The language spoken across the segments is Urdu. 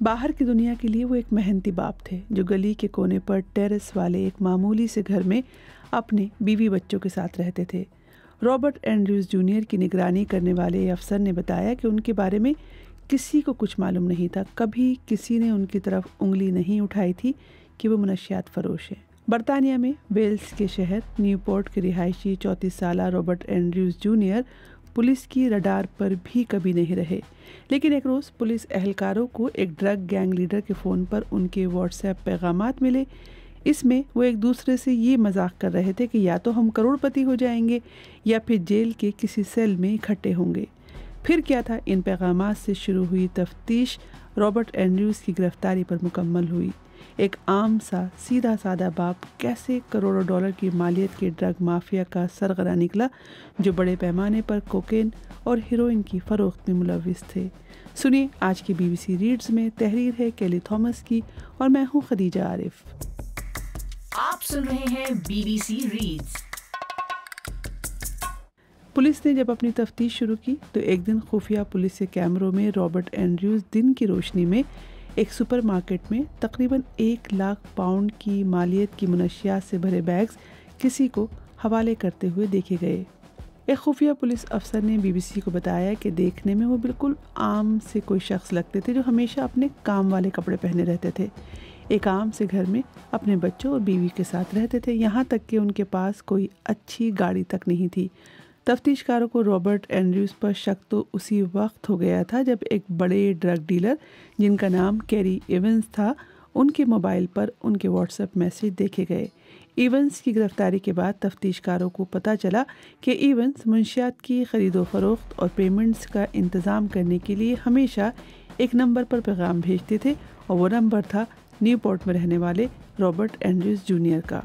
باہر کی دنیا کے لیے وہ ایک محنتی باپ تھے جو گلی کے کونے پر ٹیرس والے ایک معمولی سے گھر میں اپنے بیوی بچوں کے ساتھ رہتے تھے۔ رابرٹ اینڈریوز جونیئر کی نگرانی کرنے والے افسر نے بتایا کہ ان کے بارے میں کسی کو کچھ معلوم نہیں تھا، کبھی کسی نے ان کی طرف انگلی نہیں اٹھائی تھی کہ وہ منشیات فروش ہیں۔ برطانیہ میں ویلز کے شہر نیو پورٹ کے رہائشی 34 سالہ رابرٹ اینڈریوز جونیئر پولیس کی رڈار پر بھی کبھی نہیں رہے، لیکن ایک روز پولیس اہلکاروں کو ایک ڈرگ گینگ لیڈر کے فون پر ان کے واٹس ایپ پیغامات ملے۔ اس میں وہ ایک دوسرے سے یہ مذاق کر رہے تھے کہ یا تو ہم کروڑ پتی ہو جائیں گے یا پھر جیل کے کسی سیل میں اکٹھے ہوں گے۔ پھر کیا تھا، ان پیغامات سے شروع ہوئی تفتیش رابرٹ اینڈریوز کی گرفتاری پر مکمل ہوئی۔ ایک عام سا سیدھا سادہ باپ کیسے کروڑوں ڈالر کی مالیت کے ڈرگ مافیا کا سرغنہ نکلا جو بڑے پیمانے پر کوکین اور ہیروئن کی فروخت میں ملوث تھے۔ سنیے آج کی BBC ریڈز میں، تحریر ہے کیلی تھامس کی اور میں ہوں خدیجہ عارف۔ آپ سن رہے ہیں BBC ریڈز۔ پولیس نے جب اپنی تفتیش شروع کی تو ایک دن خفیہ پولیس کے کیمروں میں رابرٹ اینڈریوز دن کی روشنی میں ایک سپر مارکیٹ میں تقریباً 1 لاکھ پاؤنڈ کی مالیت کی منشیات سے بھرے بیگز کسی کو حوالے کرتے ہوئے دیکھے گئے۔ ایک خفیہ پولیس افسر نے BBC کو بتایا کہ دیکھنے میں وہ بالکل عام سے کوئی شخص لگتے تھے جو ہمیشہ اپنے کام والے کپڑے پہنے رہتے تھے، ایک عام سے گھر میں اپنے بچوں اور بیوی کے ساتھ رہتے تھے، یہاں تک کہ ان کے پاس کوئی اچھی گاڑی تک نہیں تھی۔ تفتیش کاروں کو رابرٹ اینڈریوز پر شک تو اسی وقت ہو گیا تھا جب ایک بڑے ڈرگ ڈیلر جن کا نام کیری ایونز تھا، ان کے موبائل پر ان کے واٹس ایپ میسج دیکھے گئے۔ ایونز کی گرفتاری کے بعد تفتیش کاروں کو پتہ چلا کہ ایونز منشیات کی خرید و فروخت اور پیمنٹس کا انتظام کرنے کے لیے ہمیشہ ایک نمبر پر پیغام بھیجتے تھے اور وہ نمبر تھا نیو پورٹ میں رہنے والے رابرٹ اینڈریوز جونیئر کا۔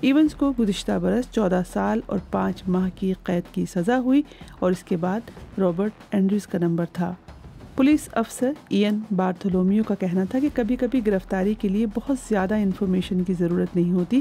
ایونز کو گزشتہ برس 14 سال اور 5 ماہ کی قید کی سزا ہوئی اور اس کے بعد رابرٹ اینڈریوز کا نمبر تھا۔ پولیس افسر ایئن بارتھولومیو کا کہنا تھا کہ کبھی کبھی گرفتاری کے لیے بہت زیادہ انفارمیشن کی ضرورت نہیں ہوتی،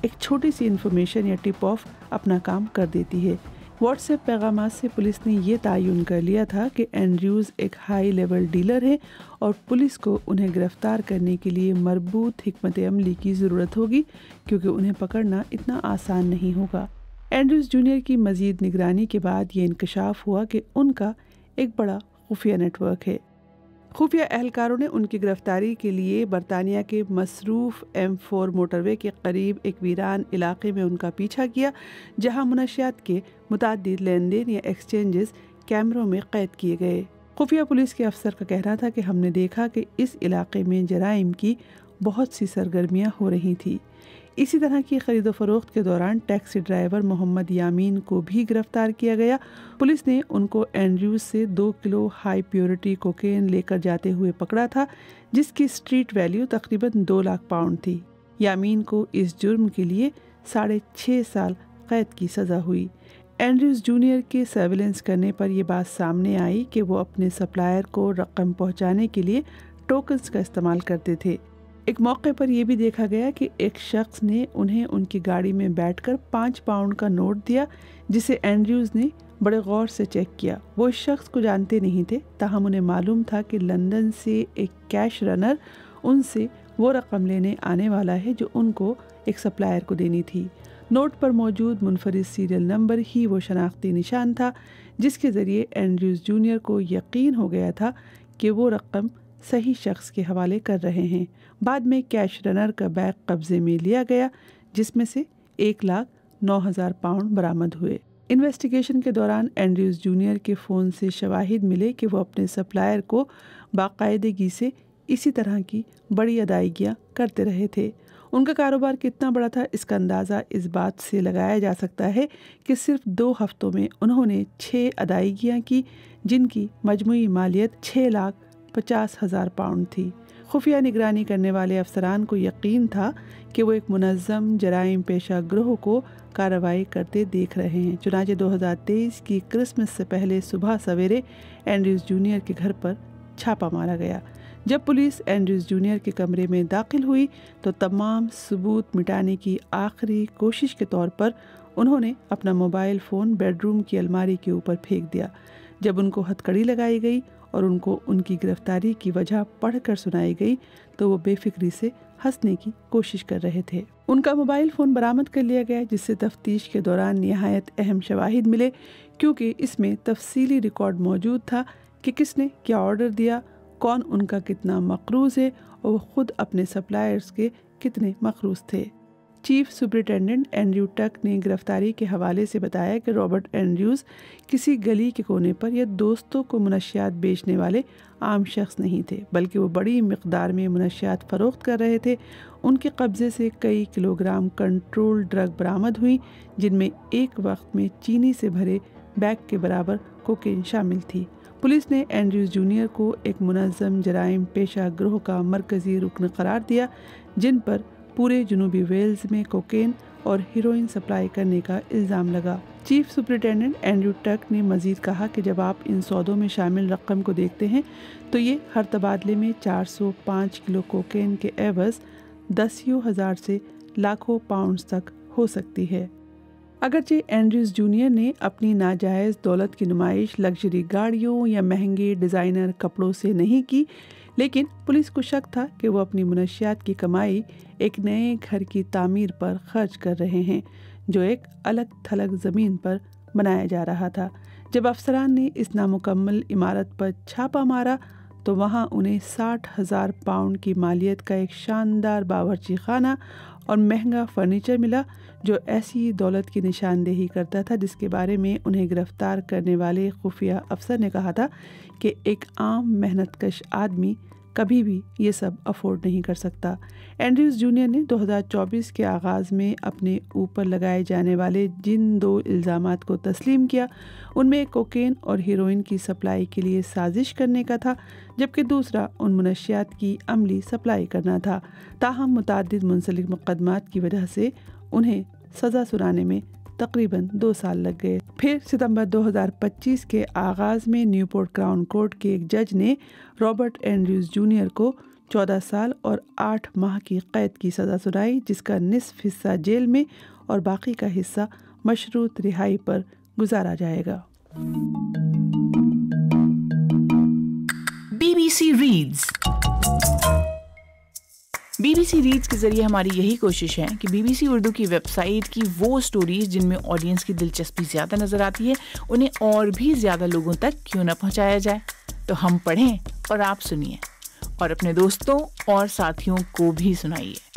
ایک چھوٹی سی انفارمیشن یا ٹپ آف اپنا کام کر دیتی ہے۔ واٹس ایپ پیغامات سے پولیس نے یہ تعین کر لیا تھا کہ اینڈریوز ایک ہائی لیول ڈیلر ہے اور پولیس کو انہیں گرفتار کرنے کے لیے مربوط حکمت عملی کی ضرورت ہوگی کیونکہ انہیں پکڑنا اتنا آسان نہیں ہوگا۔ اینڈریوز جونیئر کی مزید نگرانی کے بعد یہ انکشاف ہوا کہ ان کا ایک بڑا خفیہ نیٹ ورک ہے۔ خفیہ اہلکاروں نے ان کی گرفتاری کے لیے برطانیہ کے مصروف M4 موٹر وے کے قریب ایک ویران علاقے میں ان کا پیچھا کیا جہاں منشیات کے متعدد لین دین یا ایکسچینجز کیمروں میں قید کیے گئے۔ خفیہ پولیس کے افسر کا کہنا تھا کہ ہم نے دیکھا کہ اس علاقے میں جرائم کی بہت سی سرگرمیاں ہو رہی تھیں۔ اسی طرح کی خرید و فروخت کے دوران ٹیکسی ڈرائیور محمد یامین کو بھی گرفتار کیا گیا۔ پولیس نے ان کو اینڈریوز سے 2 کلو ہائی پیورٹی کوکین لے کر جاتے ہوئے پکڑا تھا جس کی اسٹریٹ ویلیو تقریباً 2 لاکھ پاؤنڈ تھی۔ یامین کو اس جرم کے لیے 6.5 سال قید کی سزا ہوئی۔ اینڈریوز جونیئر کے سرویلنس کرنے پر یہ بات سامنے آئی کہ وہ اپنے سپلائر کو رقم پہنچانے کے لیے ٹوکنز کا استعمال کرتے تھے۔ ایک موقع پر یہ بھی دیکھا گیا کہ ایک شخص نے انہیں ان کی گاڑی میں بیٹھ کر 5 پاؤنڈ کا نوٹ دیا جسے اینڈریوز نے بڑے غور سے چیک کیا۔ وہ اس شخص کو جانتے نہیں تھے، تاہم انہیں معلوم تھا کہ لندن سے ایک کیش رنر ان سے وہ رقم لینے آنے والا ہے جو ان کو ایک سپلائر کو دینی تھی۔ نوٹ پر موجود منفرد سیریل نمبر ہی وہ شناختی نشان تھا جس کے ذریعے اینڈریوز جونیئر کو یقین ہو گیا تھا کہ وہ رقم صحیح شخص کے حوالے کر رہے ہیں۔ بعد میں کیش رنر کا بیگ قبضے میں لیا گیا جس میں سے 1,09,000 پاؤنڈ برآمد ہوئے۔ انویسٹیگیشن کے دوران اینڈریوز جونیئر کے فون سے شواہد ملے کہ وہ اپنے سپلائر کو باقاعدگی سے اسی طرح کی بڑی ادائیگیاں کرتے رہے تھے۔ ان کا کاروبار کتنا بڑا تھا اس کا اندازہ اس بات سے لگایا جا سکتا ہے کہ صرف 2 ہفتوں میں انہوں نے 6 ادائیگیاں کی جن کی مجموعی مالیت 6,50,000 پاؤنڈ تھی۔ خفیہ نگرانی کرنے والے افسران کو یقین تھا کہ وہ ایک منظم جرائم پیشہ گروہ کو کارروائی کرتے دیکھ رہے ہیں۔ چنانچہ 2023 کی کرسمس سے پہلے صبح سویرے اینڈریوز جونیئر کے گھر پر چھاپا مارا گیا۔ جب پولیس اینڈریوز جونیئر کے کمرے میں داخل ہوئی تو تمام ثبوت مٹانے کی آخری کوشش کے طور پر انہوں نے اپنا موبائل فون بیڈ روم کی الماری کے اوپر پھینک دیا۔ جب ان کو ہتھ کڑی لگائی گئی اور ان کو ان کی گرفتاری کی وجہ پڑھ کر سنائی گئی تو وہ بے فکری سے ہنسنے کی کوشش کر رہے تھے۔ ان کا موبائل فون برآمد کر لیا گیا، جس سے تفتیش کے دوران نہایت اہم شواہد ملے، کیونکہ اس میں تفصیلی ریکارڈ موجود تھا کہ کس نے کیا آرڈر دیا، کون ان کا کتنا مقروض ہے اور وہ خود اپنے سپلائرز کے کتنے مقروض تھے۔ چیف سپرنٹینڈنٹ اینڈریو ٹک نے گرفتاری کے حوالے سے بتایا کہ رابرٹ اینڈریوز کسی گلی کے کونے پر یا دوستوں کو منشیات بیچنے والے عام شخص نہیں تھے، بلکہ وہ بڑی مقدار میں منشیات فروخت کر رہے تھے۔ ان کے قبضے سے کئی کلوگرام کنٹرول ڈرگ برآمد ہوئی، جن میں ایک وقت میں چینی سے بھرے بیگ کے برابر کوکین شامل تھی۔ پولیس نے اینڈریوز جونیئر کو ایک منظم جرائم پیشہ گروہ کا مرکزی رکن قرار دیا، جن پر پورے جنوبی ویلز میں کوکین اور ہیروئن سپلائی کرنے کا الزام لگا۔ چیف سپرنٹینڈنٹ اینڈریو ٹک نے مزید کہا کہ جب آپ ان سودوں میں شامل رقم کو دیکھتے ہیں تو یہ ہر تبادلے میں 405 کلو کوکین کے عوض 10,000 سے لاکھوں پاؤنڈز تک ہو سکتی ہے۔ اگرچہ اینڈریوز جونیئر نے اپنی ناجائز دولت کی نمائش لگژری گاڑیوں یا مہنگے ڈیزائنر کپڑوں سے نہیں کی، لیکن پولیس کو شک تھا کہ وہ اپنی منشیات کی کمائی ایک نئے گھر کی تعمیر پر خرچ کر رہے ہیں، جو ایک الگ تھلگ زمین پر بنایا جا رہا تھا۔ جب افسران نے اس نامکمل عمارت پر چھاپا مارا تو وہاں انہیں 60,000 پاؤنڈ کی مالیت کا ایک شاندار باورچی خانہ اور مہنگا فرنیچر ملا، جو ایسی دولت کی نشاندہی کرتا تھا جس کے بارے میں انہیں گرفتار کرنے والے خفیہ افسر نے کہا تھا کہ ایک عام محنت کش آدمی کبھی بھی یہ سب افورڈ نہیں کر سکتا۔ اینڈریوز جونیئر نے 2024 کے آغاز میں اپنے اوپر لگائے جانے والے جن 2 الزامات کو تسلیم کیا، ان میں ایک کوکین اور ہیروئن کی سپلائی کے لیے سازش کرنے کا تھا، جبکہ دوسرا ان منشیات کی عملی سپلائی کرنا تھا۔ تاہم متعدد منسلک مقدمات کی وجہ سے انہیں سزا سنانے میں تقریباً 2 سال لگ گئے۔ پھر ستمبر 2025 کے آغاز میں نیوپورٹ کراؤن کورٹ کے ایک جج نے رابرٹ اینڈریوز جونیئر کو 14 سال اور 8 ماہ کی قید کی سزا سنائی، جس کا نصف حصہ جیل میں اور باقی کا حصہ مشروط رہائی پر گزارا جائے گا۔ BBC ریڈز BBC ریڈز کے ذریعے ہماری یہی کوشش ہے کہ BBC اردو کی ویب سائٹ کی وہ سٹوریز جن میں آڈینس کی دلچسپی زیادہ نظر آتی ہے انہیں اور بھی زیادہ لوگوں تک کیوں نہ پہنچایا جائے۔ تو ہم پڑھیں اور آپ سنیے، اور اپنے دوستوں اور ساتھیوں کو بھی سنائیے۔